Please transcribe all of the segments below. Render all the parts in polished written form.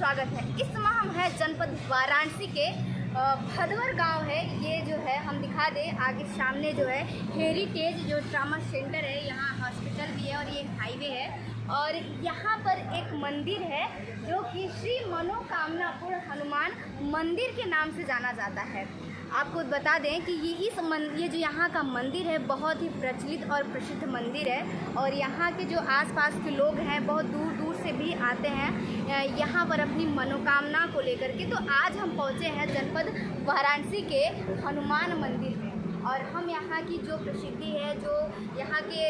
स्वागत है। इस समय हम हैं जनपद वाराणसी के भदवर गांव है। ये जो है हम दिखा दें आगे सामने जो है हेरिटेज जो ट्रामा सेंटर है, यहाँ हॉस्पिटल भी है और ये हाईवे है। और यहाँ पर एक मंदिर है जो कि श्री मनोकामनापुर हनुमान मंदिर के नाम से जाना जाता है। आपको बता दें कि ये जो यहाँ का मंदिर है बहुत ही प्रचलित और प्रसिद्ध मंदिर है और यहाँ के जो आसपास के लोग हैं बहुत दूर दूर से भी आते हैं यहाँ पर अपनी मनोकामना को लेकर के। तो आज हम पहुँचे हैं जनपद वाराणसी के हनुमान मंदिर में और हम यहाँ की जो प्रसिद्धि है, जो यहाँ के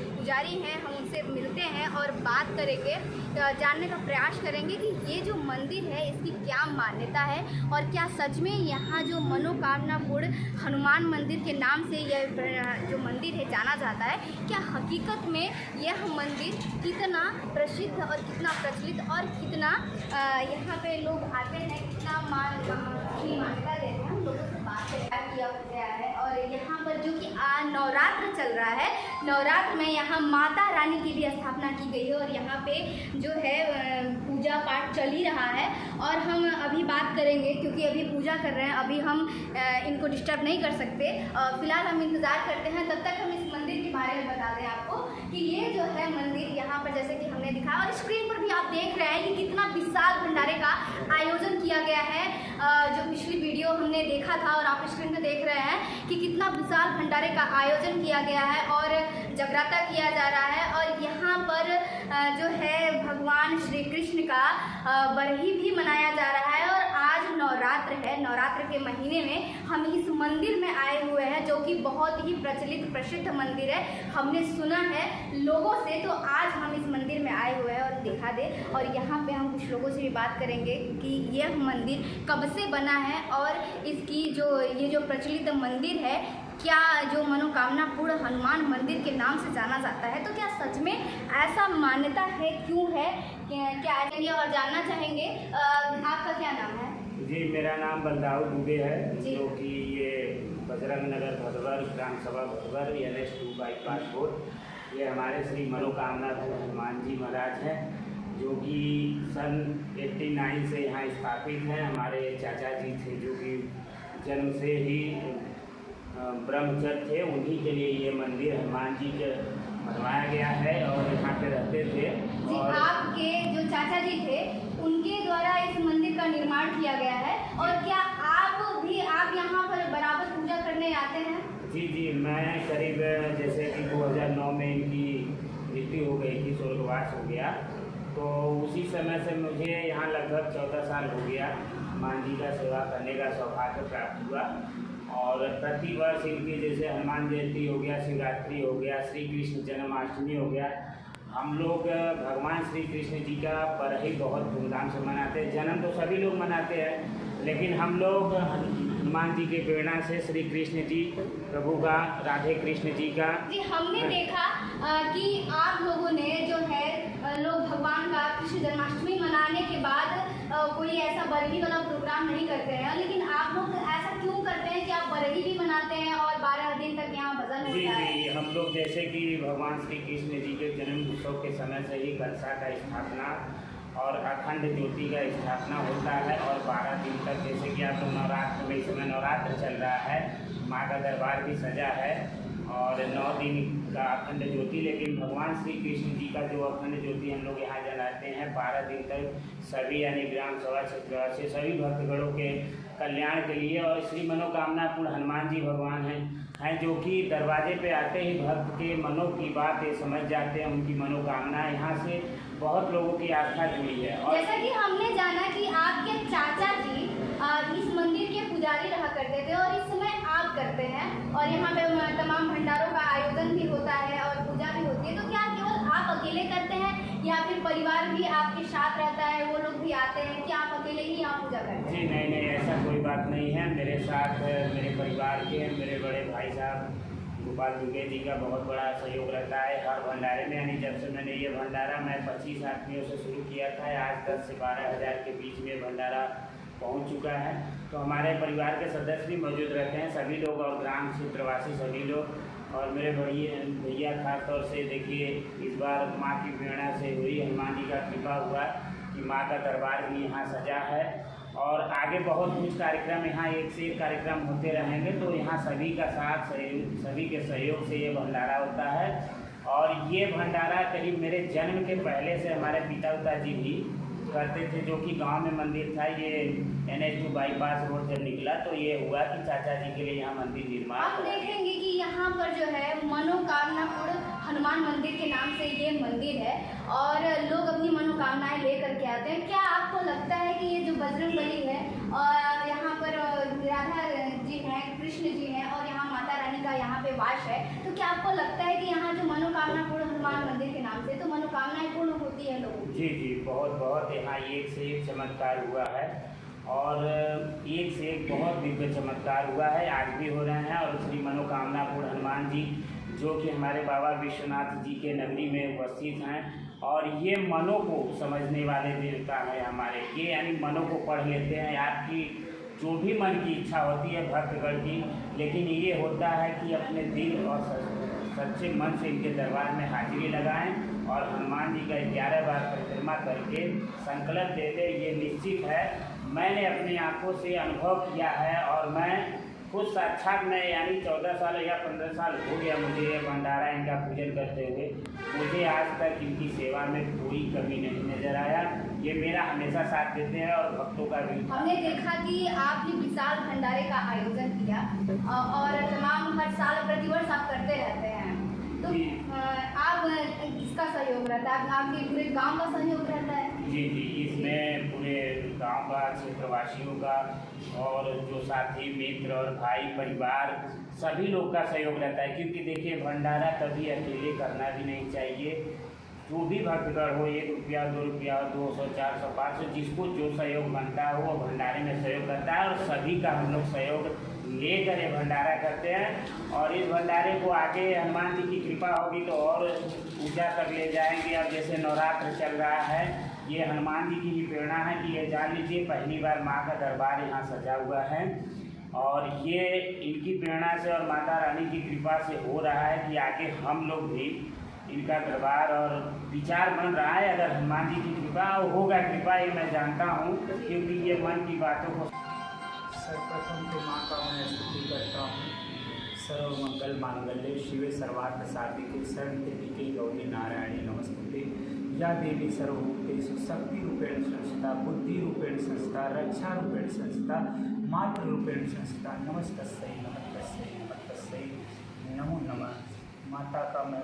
पुजारी हैं, हम उनसे मिलते हैं और बात करेंगे, जानने का प्रयास करेंगे कि ये जो मंदिर है इसकी क्या मान्यता है और क्या सच में यहाँ जो मनोकामनापुर हनुमान मंदिर के नाम से यह जो मंदिर है जाना जाता है, क्या हकीकत में यह मंदिर कितना प्रसिद्ध और कितना प्रचलित और कितना यहाँ पे लोग आते हैं, कितना मान्यता देते हैं। हम लोगों से बात किया गया है और यहाँ पर जो कि नवरात्र चल रहा है, नवरात्र में यहाँ माता रानी की भी स्थापना की गई है और यहाँ पे जो है पूजा पाठ चल ही रहा है। और हम अभी बात करेंगे क्योंकि अभी पूजा कर रहे हैं, अभी हम इनको डिस्टर्ब नहीं कर सकते। फिलहाल हम इंतज़ार करते हैं, तब तक हम इस मंदिर के बारे में बता दें आपको कि ये जो है मंदिर यहाँ पर जैसे कि हमने दिखाया और स्क्रीन पर भी आप देख रहे हैं कि कितना विशाल भंडारे का आयोजन किया गया है। जो पिछली वीडियो हमने देखा था और आप स्क्रीन पर देख रहे हैं कि कितना विशाल भंडारे का आयोजन किया गया है और जगराता किया जा रहा है। और यहाँ पर जो है भगवान श्री कृष्ण का बरही भी मनाया जा रहा है और आज नवरात्र है। नवरात्र के महीने में हम इस मंदिर में आए हुए हैं जो कि बहुत ही प्रचलित प्रसिद्ध मंदिर है, हमने सुना है लोगों से। तो आज हम इस मंदिर में आए हुए हैं और दिखा दे और यहाँ पे हम कुछ लोगों से भी बात करेंगे कि यह मंदिर कब से बना है और इसकी ये जो प्रचलित मंदिर है, क्या जो मनोकामनापुर हनुमान मंदिर के नाम से जाना जाता है, तो क्या सच में ऐसा मान्यता है, क्यों है, क्या आएंगे और जानना चाहेंगे। आपका क्या नाम है? जी, मेरा नाम बलदाऊ दुबे है, जो कि ये बजरंग नगर भदवर ग्राम सभा भदवर NH 2 बाईपास रोड, ये हमारे श्री मनोकामनापुर हनुमान जी महाराज हैं जो कि सन 89 से यहाँ स्थापित हैं। हमारे चाचा जी थे जो कि जन्म से ही ब्रह्मचर्य थे, उन्हीं के लिए ये मंदिर हनुमान जी के बनवाया गया है और यहाँ पे रहते थे। और आपके जो चाचा जी थे उनके द्वारा इस मंदिर का निर्माण किया गया है। और क्या आप यहाँ पर बराबर पूजा करने आते हैं? जी जी, मैं करीब जैसे कि 2009 में इनकी मृत्यु हो गई थी, स्वर्गवास हो गया, तो उसी समय से मुझे यहाँ लगभग 14 साल हो गया हनुमान जी का सेवा करने का सौभाग्य प्राप्त हुआ। और प्रति वर्ष इनकी जैसे हनुमान जयंती हो गया, शिवरात्रि हो गया, श्री कृष्ण जन्माष्टमी हो गया, हम लोग भगवान श्री कृष्ण जी का बरही बहुत धूमधाम से मनाते हैं। जन्म तो सभी लोग मनाते हैं, लेकिन हम लोग हनुमान जी के प्रेरणा से श्री कृष्ण जी प्रभु का, राधे कृष्ण जी का। जी, हमने देखा कि आप लोगों ने जो है लोग भगवान का कृष्ण जन्माष्टमी मनाने के बाद कोई ऐसा बरही वाला प्रोग्राम नहीं करते हैं, लेकिन आप लोग ऐसा क्यों करते हैं कि आप बरही भी मनाते हैं और 12 दिन तक यहाँ भजन होता है? जी, हम लोग जैसे कि भगवान श्री कृष्ण जी के जन्म उत्सव के समय से ही कलशा का स्थापना और अखंड ज्योति का स्थापना होता है और 12 दिन तक, जैसे कि आप नवरात्र में, इस समय नवरात्र चल रहा है, माँ का दरबार भी सजा है और 9 दिन का अखंड ज्योति। लेकिन भगवान श्री कृष्ण जी का जो अखंड ज्योति हम लोग यहाँ जलाते हैं 12 दिन तक, सभी यानी ग्राम सभा क्षेत्र से सभी भक्तगणों के कल्याण के लिए। और श्री मनोकामनापुर हनुमान जी भगवान हैं जो कि दरवाजे पे आते ही भक्त के मनों की बात ये समझ जाते हैं, उनकी मनोकामना। यहाँ से बहुत लोगों की आस्था जुड़ी है। और जैसा कि हमने जाना कि आपके चाचा जी इस मंदिर के पुजारी रहा करते थे और इस समय आप करते हैं और यहाँ पे तमाम भंडारों का आयोजन भी होता है और पूजा भी होती है, तो क्या केवल आप अकेले करते हैं या फिर परिवार भी आपके साथ रहता है, वो लोग भी आते हैं, कि आप अकेले ही यहाँ पूजा करते हैं? जी नहीं, ऐसा कोई बात नहीं है। मेरे साथ मेरे परिवार के मेरे बड़े भाई साहब गोपाल दुबे जी का बहुत बड़ा सहयोग रहता है हर भंडारे में। यानी जब से मैंने ये भंडारा मैं 25 आदमियों से शुरू किया था, आज 10 से 12 हज़ार के बीच में भंडारा पहुंच चुका है। तो हमारे परिवार के सदस्य भी मौजूद रहते हैं, सभी लोग, और ग्राम क्षेत्रवासी सभी लोग। और मेरे भैया खास तौर से देखिए इस बार माँ की प्रेरणा से हुई, हनुमान जी का कृपा हुआ कि माँ का दरबार भी यहाँ सजा है और आगे बहुत कुछ कार्यक्रम यहाँ एक से एक कार्यक्रम होते रहेंगे। तो यहाँ सभी का साथ सहयोग, सभी के सहयोग से ये भंडारा होता है। और ये भंडारा करीब मेरे जन्म के पहले से हमारे पिता जी भी करते थे, जो कि गांव में मंदिर था। ये NH2 बाईपास रोड जब निकला तो ये हुआ कि चाचा जी के लिए यहाँ मंदिर निर्माण। आप देखेंगे कि यहाँ पर जो है मनोकामनापुर हनुमान मंदिर के नाम से ये मंदिर है और लोग अपनी मनोकामनाएं लेकर के आते हैं। क्या आपको लगता है कि ये जो बजरंगबली है और यहाँ पर राधा जी हैं, कृष्ण जी हैं और यहाँ माता रानी का यहाँ पे वास है, तो क्या आपको लगता है कि यहाँ जो मनोकामनापुर हनुमान मंदिर के नाम से तो मनोकामनाएं पूर्ण होती है लोगों की? जी बहुत यहाँ एक से एक चमत्कार हुआ है और एक से एक बहुत दिव्य चमत्कार हुआ है, आज भी हो रहे हैं। और श्री मनोकामनापुर हनुमान जी जो कि हमारे बाबा विश्वनाथ जी के नगरी में उपस्थित हैं और ये मनों को समझने वाले देवता हैं हमारे। ये यानी मनों को पढ़ लेते हैं, आपकी जो भी मन की इच्छा होती है भक्तगण की, लेकिन ये होता है कि अपने दिल और सच्चे मन से इनके दरबार में हाजिरी लगाएं और हनुमान जी का 11 बार परिक्रमा करके संकल्प दे दे। ये निश्चित है, मैंने अपनी आंखों से अनुभव किया है और मैं खुद साक्षात में यानी 14 साल या 15 साल हो गया मुझे ये भंडारा इनका पूजन करते हुए। मुझे आज तक इनकी सेवा में कोई कमी नहीं नजर आया। ये मेरा हमेशा साथ देते हैं और भक्तों का भी। हमने देखा कि आपने विशाल भंडारे का आयोजन किया और तमाम हर साल प्रतिवर्ष आप करते रहते हैं, तो आप किसका सहयोग रहता है? आपके पूरे गांव का सहयोग रहता है? जी इसमें पूरे गांव का, क्षेत्रवासियों का और जो साथी मित्र और भाई परिवार सभी लोग का सहयोग रहता है। क्योंकि देखिए भंडारा कभी अकेले करना भी नहीं चाहिए। जो भी भक्तगण हो, 1 रुपया 2 रुपया 200 400 500 जिसको जो सहयोग बनता है वो भंडारे में सहयोग करता है और सभी का हम लोग सहयोग लेकर ये भंडारा करते हैं। और इस भंडारे को आगे हनुमान जी की कृपा होगी तो और पूजा तक ले जाएंगे। अब जैसे नवरात्र चल रहा है, ये हनुमान जी की ही प्रेरणा है कि ये जान लीजिए पहली बार माँ का दरबार यहाँ सजा हुआ है और ये इनकी प्रेरणा से और माता रानी की कृपा से हो रहा है कि आगे हम लोग भी इनका दरबार और विचार बन रहा है। अगर हनुमान जी की कृपा होगा, कृपा ये मैं जानता हूँ क्योंकि ये मन की बातों को। सर्वप्रथम तो माँ का मैं स्तुति करता हूँ। सर्वमंगल मांगल्ये शिवे सर्वार्थ साधिके शरण्ये गौरी नारायणी नमस्ते। या देवी सर्वभूतेषु शक्ति रूपेण संस्था, बुद्धि रूपेण संस्था, रक्षा रूपेण संस्था, मातृ रूपेण संस्था। नमस्तस्यै नमस्तस्यै नमस्तस्यै नमो नमः। माता का मैं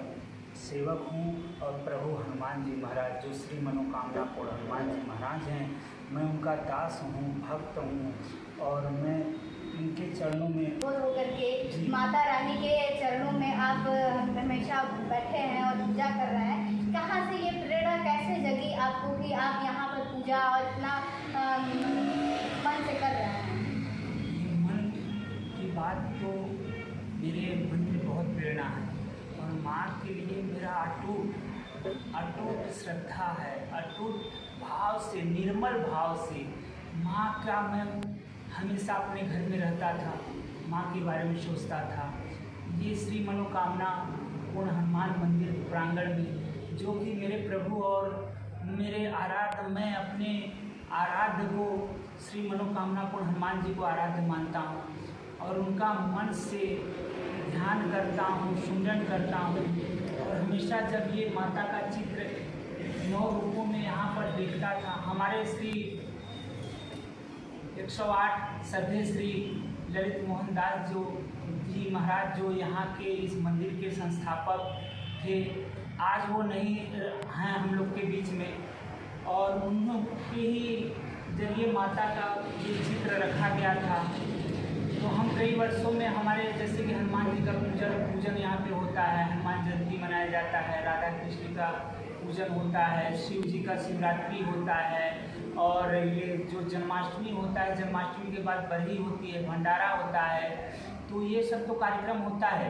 सेवक हूँ और प्रभु हनुमान जी महाराज जो श्री मनोकामनापुर हनुमान जी महाराज हैं, मैं उनका दास हूँ, भक्त हूँ और मैं इनके चरणों में होकर के माता रानी के चरणों में आप हमेशा बैठे हैं और पूजा कर रहे हैं। कहाँ से ये प्रेरणा कैसे जगी आपको कि आप यहाँ पर पूजा और इतना मन से कर रहे हैं? मन की बात तो मेरे मन में बहुत प्रेरणा है और माँ के लिए मेरा अटूट श्रद्धा है। अटूट भाव से, निर्मल भाव से माँ का मैं हमेशा अपने घर में रहता था, माँ के बारे में सोचता था। ये श्री मनोकामना पूर्ण हनुमान मंदिर प्रांगण में जो कि मेरे प्रभु और मेरे आराध्य, मैं अपने आराध्य को श्री मनोकामना पूर्ण हनुमान जी को आराध्य मानता हूँ और उनका मन से ध्यान करता हूँ, सुमिरन करता हूँ। और हमेशा जब ये माता का चित्र 9 रूपों में यहाँ पर देखता था, हमारे श्री 108 सभ्य श्री ललित मोहन दास जी महाराज जो यहाँ के इस मंदिर के संस्थापक थे, आज वो नहीं हैं हम लोग के बीच में और उनके ही जरिए माता का ये चित्र रखा गया था। तो हम कई वर्षों में हमारे जैसे कि हनुमान जी का पूजन यहाँ पे होता है, हनुमान जयंती मनाया जाता है, राधा कृष्ण का पूजन होता है, शिव जी का शिवरात्रि होता है और ये जो जन्माष्टमी होता है, जन्माष्टमी के बाद बरही होती है, भंडारा होता है। तो ये सब तो कार्यक्रम होता है,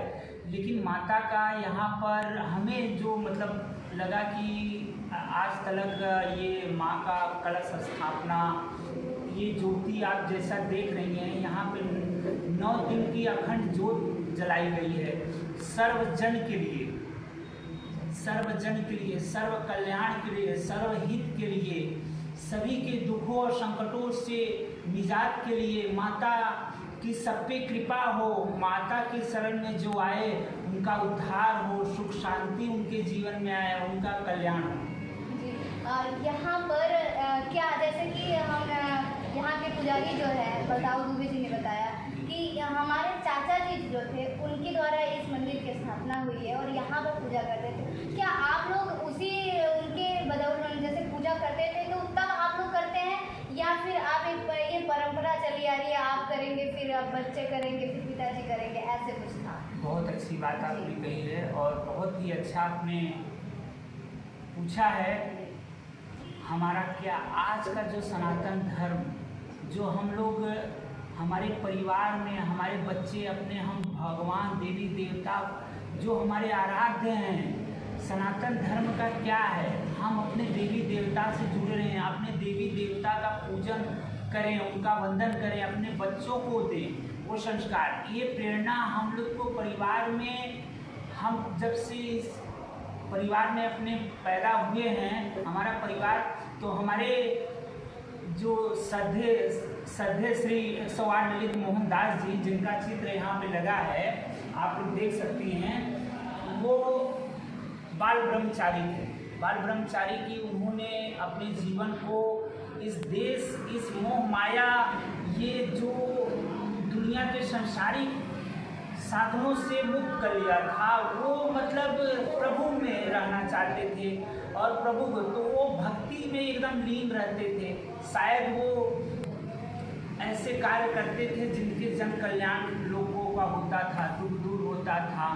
लेकिन माता का यहाँ पर हमें जो मतलब लगा कि आज तक ये माँ का कलश स्थापना, ये ज्योति आप जैसा देख रही हैं, यहाँ पे 9 दिन की अखंड ज्योत जलाई गई है सर्वजन के लिए, सर्वजन के लिए, सर्व कल्याण के लिए, सर्वहित के लिए, सभी के दुखों और संकटों से निजात के लिए माता की सब पे कृपा हो, माता के शरण में जो आए उनका उद्धार हो, सुख शांति उनके जीवन में आए, उनका कल्याण हो। जी, यहाँ पर क्या जैसे कि हम यहाँ के पुजारी जो है बलदाऊ दुबे जी ने बताया कि हमारे चाचा जी जो थे उनके द्वारा इस मंदिर की स्थापना हुई है और यहाँ पर पूजा करते थे। क्या आप लोग उसी उनके बदौलत जैसे पूजा करते थे तो तब आप लोग करते हैं, या फिर आप ये परंपरा चली आ रही है, आप करेंगे फिर अब बच्चे करेंगे फिर पिताजी करेंगे, ऐसे कुछ था? बहुत अच्छी बात आपने कही है और बहुत ही अच्छा आपने पूछा है। हमारा क्या आज का जो सनातन धर्म, जो हम लोग हमारे परिवार में हमारे बच्चे अपने हम भगवान देवी देवता जो हमारे आराध्य हैं, सनातन धर्म का क्या है, हम अपने देवी देवता से जुड़े रहें, अपने देवी देवता का पूजन करें, उनका वंदन करें, अपने बच्चों को दें वो संस्कार। ये प्रेरणा हम लोग को परिवार में, हम जब से इस परिवार में अपने पैदा हुए हैं, हमारा परिवार, तो हमारे जो श्रद्धेय श्री 108 ललित मोहन दास जी, जिनका चित्र यहाँ पे लगा है, आप लोग देख सकते हैं, वो बाल ब्रह्मचारी थे। बाल ब्रह्मचारी की उन्होंने अपने जीवन को इस देश, इस मोह माया, ये जो दुनिया के सांसारिक साधनों से मुक्त कर लिया था। वो मतलब प्रभु में रहना चाहते थे और प्रभु तो वो भक्ति में एकदम लीन रहते थे। शायद वो ऐसे कार्य करते थे जिनके जन कल्याण लोगों का होता था, दुख दूर होता था,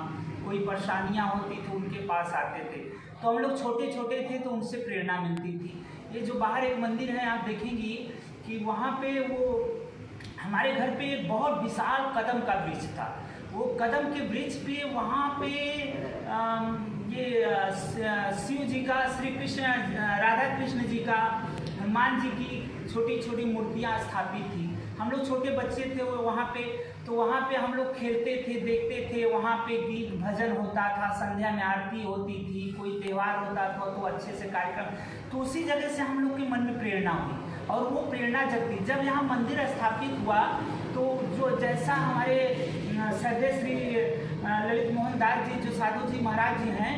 कोई परेशानियां होती थी उनके पास आते थे। तो हम लोग छोटे छोटे थे तो उनसे प्रेरणा मिलती थी। ये जो बाहर एक मंदिर है आप देखेंगी कि वहाँ पे वो हमारे घर पे एक बहुत विशाल कदम का वृक्ष था। वो कदम के वृक्ष पे वहाँ पे ये शिव जी का, श्री कृष्ण, राधा कृष्ण जी का, हनुमान जी की छोटी छोटी मूर्तियाँ स्थापित थी। हम लोग छोटे बच्चे थे वो वहाँ पे, तो वहाँ पे हम लोग खेलते थे, देखते थे। वहाँ पे गीत भजन होता था, संध्या में आरती होती थी, कोई त्यौहार होता था तो अच्छे से कार्यक्रम। तो उसी जगह से हम लोग के मन में प्रेरणा हुई और वो प्रेरणा जगती। जब यहाँ मंदिर स्थापित हुआ तो जो जैसा हमारे श्रद्धेय श्री ललित मोहन दास जी, जो साधु जी महाराज जी हैं,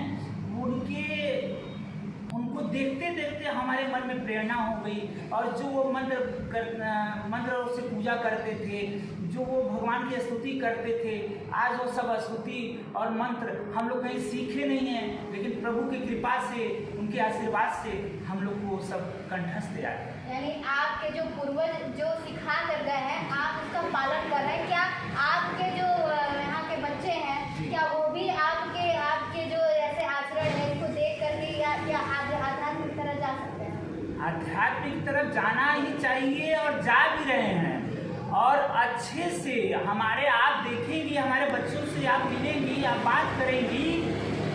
उनको देखते देखते हमारे मन में प्रेरणा हो गई। और जो वो मंत्र से पूजा करते थे, जो वो भगवान की स्तुति करते थे, आज वो सब स्तुति और मंत्र हम लोग कहीं सीखे नहीं हैं, लेकिन प्रभु की कृपा से, उनके आशीर्वाद से हम लोग को सब कंठस्थ आ गए। यानी आपके जो पूर्वज जो सिखा कर गए हैं, आप उसका पालन कर रहे हैं। क्या आपके जो यहाँ के बच्चे हैं, क्या वो भी आपके जो ऐसे आचरण है इसको देख करके या आध्यात्मिक तरफ जा सकते हैं? आध्यात्मिक तरफ जाना ही चाहिए और जा भी रहे हैं। और अच्छे से हमारे, आप देखेंगी हमारे बच्चों से आप मिलेंगी, आप बात करेंगी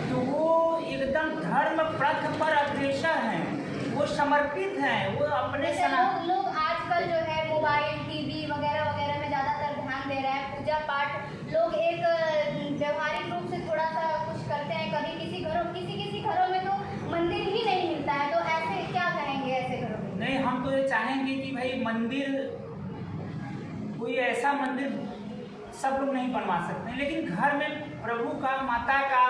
तो वो एकदम धर्म पथ पर अग्रसर हैं, वो समर्पित हैं, वो अपने लोग आजकल जो है मोबाइल, टीवी वगैरह वगैरह में ज़्यादातर ध्यान दे रहे हैं। पूजा पाठ लोग एक व्यवहारिक रूप से थोड़ा सा कुछ करते हैं। कभी किसी घरों में तो मंदिर ही नहीं मिलता है, तो ऐसे क्या कहेंगे ऐसे घरों में? नहीं, हम तो ये चाहेंगे कि भाई मंदिर, कोई ऐसा मंदिर सब लोग नहीं बनवा सकते, लेकिन घर में प्रभु का, माता का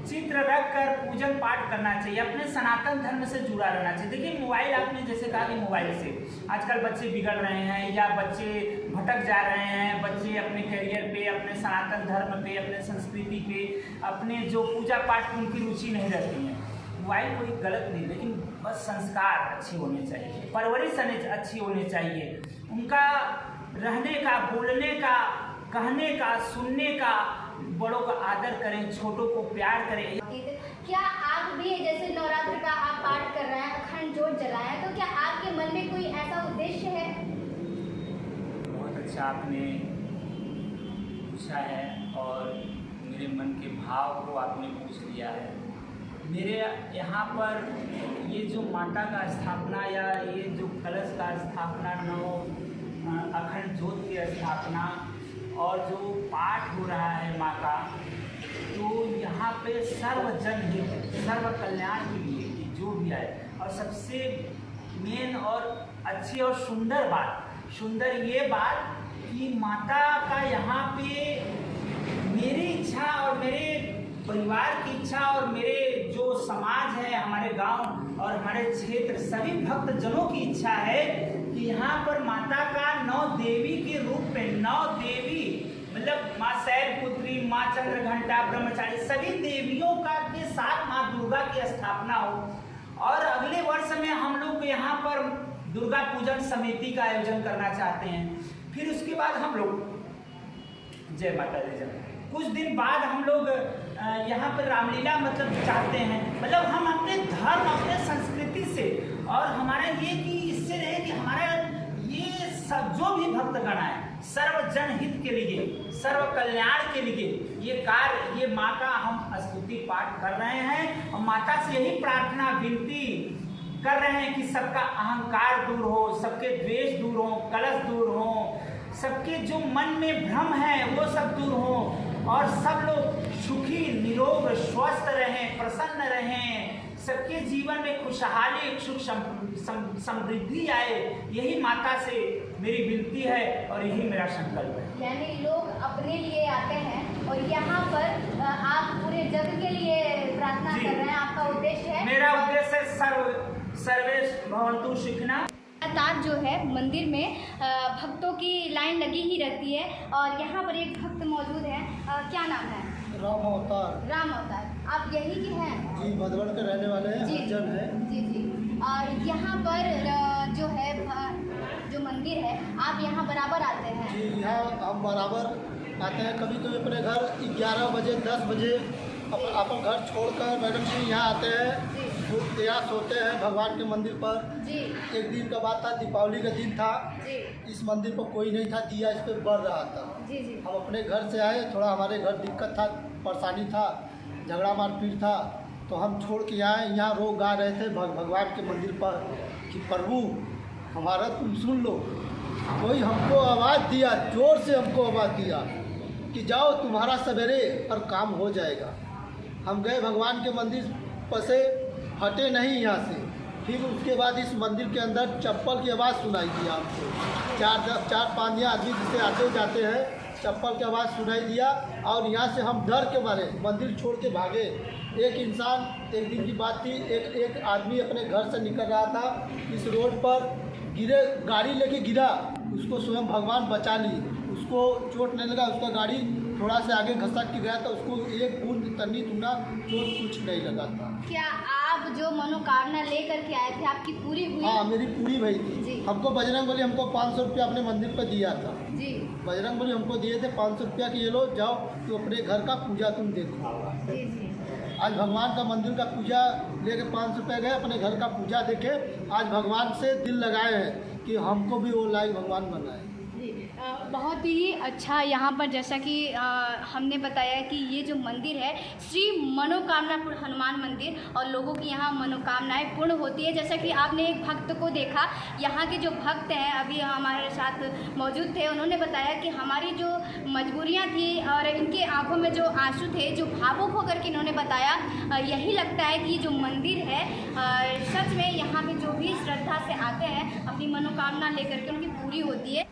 चित्र रख कर पूजन पाठ करना चाहिए, अपने सनातन धर्म से जुड़ा रहना चाहिए। देखिए मोबाइल, आपने जैसे कहा कि मोबाइल से आजकल बच्चे बिगड़ रहे हैं या बच्चे भटक जा रहे हैं, बच्चे अपने करियर पे, अपने सनातन धर्म पे, अपने संस्कृति पे, अपने जो पूजा पाठ में उनकी रुचि नहीं रहती है। मोबाइल कोई गलत नहीं, लेकिन बस संस्कार अच्छे होने चाहिए, परवरिश अच्छी होनी चाहिए, उनका रहने का, बोलने का, कहने का, सुनने का, बड़ों का आदर करें, छोटों को प्यार करें। क्या आप भी जैसे नवरात्र का आप पाठ कर रहे हैं, अखंड ज्योत जलाए हैं, तो क्या आपके मन में कोई ऐसा उद्देश्य है? बहुत अच्छा आपने पूछा है और मेरे मन के भाव को आपने पूछ लिया है। मेरे यहाँ पर ये जो माता का स्थापना या ये जो कलश का स्थापना, अखंड ज्योत की स्थापना और जो पाठ हो रहा है माँ का, तो यहाँ पे सर्वजन हित, सर्व कल्याण के लिए जो भी आए। और सबसे मेन और अच्छी और सुंदर ये बात कि माता का यहाँ पे मेरी इच्छा और मेरे परिवार की इच्छा और मेरे जो समाज है, हमारे गांव और हमारे क्षेत्र सभी भक्तजनों की इच्छा है कि यहाँ पर माता का 9 देवी के रूप में 9 देवी मतलब माँ शैलपुत्री, माँ चंद्रघंटा, ब्रह्मचारी सभी देवियों का के साथ माँ दुर्गा की स्थापना हो। और अगले वर्ष में हम लोग यहाँ पर दुर्गा पूजन समिति का आयोजन करना चाहते हैं। फिर उसके बाद हम लोग जय माता दी जय, कुछ दिन बाद हम लोग यहाँ पर रामलीला मतलब चाहते हैं, मतलब हम अपने धर्म अपने संस्कृति से और हमारा ये कि इससे रहे कि हमारा ये सब जो भी भक्तगण है सर्व जनहित के लिए, सर्व कल्याण के लिए ये कार्य, ये माँ का हम स्तुति पाठ कर रहे हैं और माता से यही प्रार्थना विनती कर रहे हैं कि सबका अहंकार दूर हो, सबके द्वेष दूर हो, कलश दूर हो, सबके जो मन में भ्रम है वो सब दूर हो और सब लोग सुखी निरोग स्वस्थ रहें, प्रसन्न रहें, सबके जीवन में खुशहाली सुख समृद्धि आए। यही माता से मेरी विनती है और यही मेरा संकल्प है। यानी लोग अपने लिए आते हैं और यहाँ पर आप पूरे जग के लिए प्रार्थना कर रहे हैं, आपका उद्देश्य है? मेरा उद्देश्य है सर्वे भवन्तु सुखिनः। लगातार जो है मंदिर में भक्तों की लाइन लगी ही रहती है और यहाँ पर एक भक्त मौजूद है। क्या नाम है? राम अवतार। राम अवतार। आप यही के हैं? जी, भदवड़ के रहने वाले हैं, जी हरिजन है। जी जी। और यहाँ पर जो है जो मंदिर है, आप यहाँ बराबर आते हैं? जी, यहाँ हम बराबर आते हैं। कभी कभी अपने घर 11 बजे 10 बजे अपन घर छोड़कर मैडम जी यहाँ आते हैं, यहाँ सोते हैं भगवान के मंदिर पर। जी। एक दिन का बात था, दीपावली का दिन था। जी। इस मंदिर पर कोई नहीं था, दिया इस पर बढ़ रहा था। जी जी। हम अपने घर से आए, थोड़ा हमारे घर दिक्कत था, परेशानी था, झगड़ा मारपीट था, तो हम छोड़ के आए। यहाँ रोग गा रहे थे भगवान के मंदिर पर कि प्रभु हमारा तुम सुन लो। कोई हमको आवाज़ दिया, जोर से हमको आवाज़ दिया कि जाओ तुम्हारा सवेरे पर काम हो जाएगा। हम गए भगवान के मंदिर पर से, हटे नहीं यहाँ से। फिर उसके बाद इस मंदिर के अंदर चप्पल की आवाज़ सुनाई दी हमको। 4-5 आदमी जिससे आते जाते हैं, चप्पल की आवाज़ सुनाई दिया और यहाँ से हम डर के मारे मंदिर छोड़ के भागे। एक इंसान, एक दिन की बात थी, एक आदमी अपने घर से निकल रहा था, इस रोड पर गिरे, गाड़ी लेके गिरा, उसको स्वयं भगवान बचा ली, उसको चोट नहीं लगा, उसका गाड़ी थोड़ा से आगे घसक के गया था, उसको एक बूंद तनी तुना चोट कुछ नहीं लगा था। क्या आप जो मनोकामना लेकर के आए थे आपकी पूरी हुई? हाँ, मेरी पूरी भई जी। थी। हमको बजरंगबली हमको 500 रुपया अपने मंदिर पर दिया था। जी। बजरंगबली हमको दिए थे 500 रुपया कि ये लो, जाओ तो अपने घर का पूजा तुम देखो। जी जी। आज भगवान का मंदिर का पूजा लेके 500 रुपये गए, अपने घर का पूजा देखे, आज भगवान से दिल लगाए हैं कि हमको भी वो लायक भगवान बनाए। बहुत ही अच्छा। यहाँ पर जैसा कि हमने बताया कि ये जो मंदिर है श्री मनोकामनापुर हनुमान मंदिर, और लोगों की यहाँ मनोकामनाएं पूर्ण होती है। जैसा कि आपने एक भक्त को देखा, यहाँ के जो भक्त हैं अभी हमारे साथ मौजूद थे, उन्होंने बताया कि हमारी जो मजबूरियाँ थी और इनके आंखों में जो आंसू थे, जो भावुक होकर के इन्होंने बताया, यही लगता है कि जो मंदिर है सच में यहाँ पे जो भी श्रद्धा से आते हैं अपनी मनोकामना लेकर के उनकी पूरी होती है।